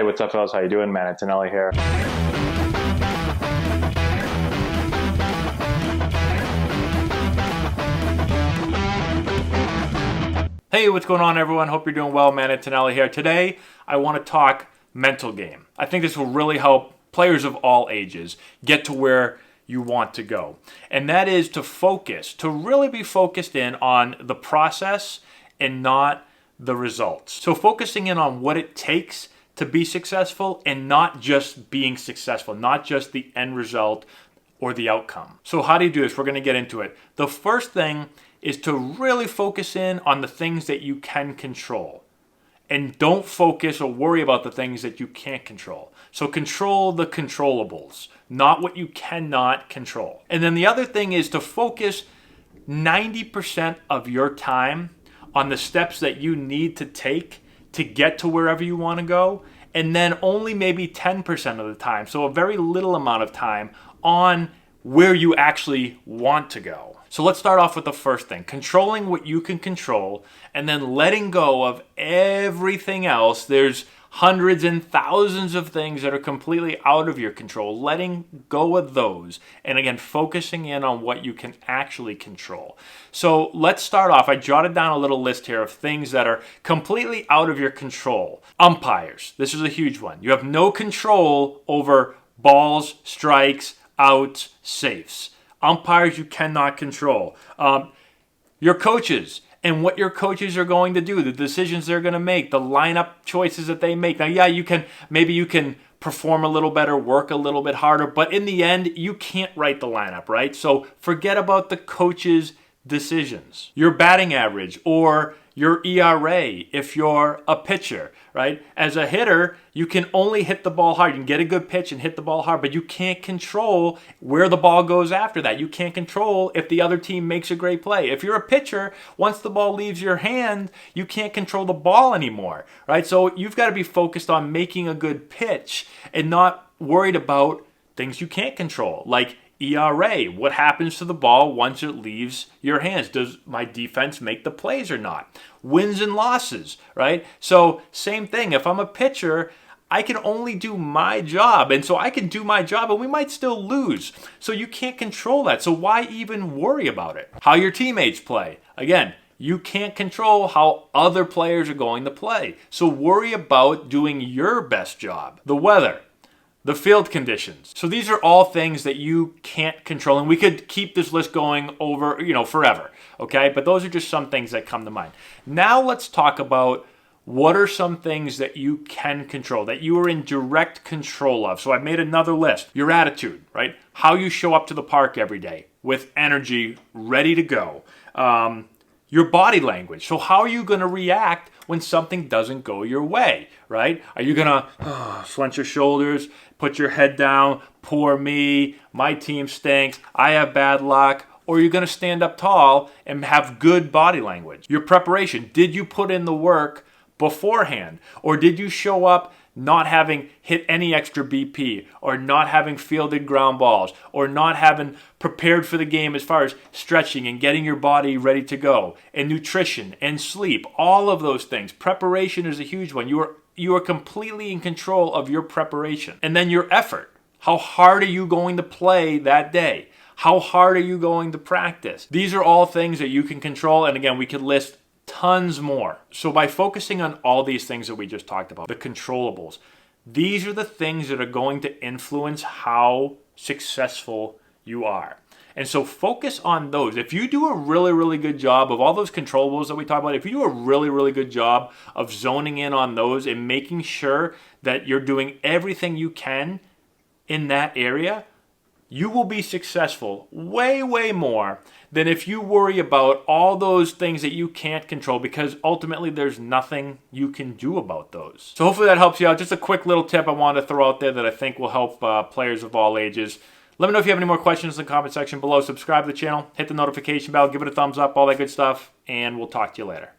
Hey, what's up, fellas? How you doing? Man, Antonelli here. Hey, what's going on, everyone? Hope you're doing well. Man, Antonelli here. Today, I want to talk mental game. I think this will really help players of all ages get to where you want to go. And that is to focus, to really be focused in on the process and not the results. So focusing in on what it takes to be successful and not just being successful, not just the end result or the outcome. So how do you do this? We're going to get into it. The first thing is to really focus in on the things that you can control. And don't focus or worry about the things that you can't control. So control the controllables, not what you cannot control. And then the other thing is to focus 90% of your time on the steps that you need to take to get to wherever you want to go, and then only maybe 10% of the time, so a very little amount of time, on where you actually want to go. So let's start off with the first thing, controlling what you can control, and then letting go of everything else. There's hundreds and thousands of things that are completely out of your control, letting go of those, and again, focusing in on what you can actually control. So let's start off. I jotted down a little list here of things that are completely out of your control. Umpires, this is a huge one. You have no control over balls, strikes, outs, safes. Umpires you cannot control. Your coaches and what your coaches are going to do, the decisions they're going to make, the lineup choices that they make. Now, yeah, you can perform a little better, work a little bit harder, but in the end, you can't write the lineup, right? So forget about the coaches' decisions. Your batting average or your ERA if you're a pitcher, right? As a hitter, you can only hit the ball hard. You can get a good pitch and hit the ball hard, but you can't control where the ball goes after that. You can't control if the other team makes a great play. If you're a pitcher, once the ball leaves your hand, you can't control the ball anymore, right? So you've got to be focused on making a good pitch and not worried about things you can't control, like ERA, what happens to the ball once it leaves your hands? Does my defense make the plays or not? Wins and losses, right? So same thing, if I'm a pitcher, I can only do my job, and so I can do my job and we might still lose. So you can't control that, so why even worry about it? How your teammates play, again, you can't control how other players are going to play. So worry about doing your best job. The weather, the field conditions. So these are all things that you can't control, and we could keep this list going over, forever, okay? But those are just some things that come to mind. Now let's talk about what are some things that you can control, that you are in direct control of. So I made another list. Your attitude, right? How you show up to the park every day with energy, ready to go. Your body language. So how are you going to react when something doesn't go your way, right? Are you going to slench your shoulders, put your head down, poor me, my team stinks, I have bad luck? Or are you going to stand up tall and have good body language? Your preparation. Did you put in the work beforehand? Or did you show up not having hit any extra BP, or not having fielded ground balls, or not having prepared for the game as far as stretching and getting your body ready to go, and nutrition and sleep, all of those things. Preparation is a huge one. You are completely in control of your preparation. And then your effort. How hard are you going to play that day? How hard are you going to practice? These are all things that you can control, and again, we could list tons more. So by focusing on all these things that we just talked about, the controllables, these are the things that are going to influence how successful you are. And so focus on those. If you do a really, really good job of all those controllables that we talk about, if you do a really, really good job of zoning in on those and making sure that you're doing everything you can in that area, you will be successful way, way more than if you worry about all those things that you can't control, because ultimately there's nothing you can do about those. So hopefully that helps you out. Just a quick little tip I wanted to throw out there that I think will help players of all ages. Let me know if you have any more questions in the comment section below. Subscribe to the channel, hit the notification bell, give it a thumbs up, all that good stuff, and we'll talk to you later.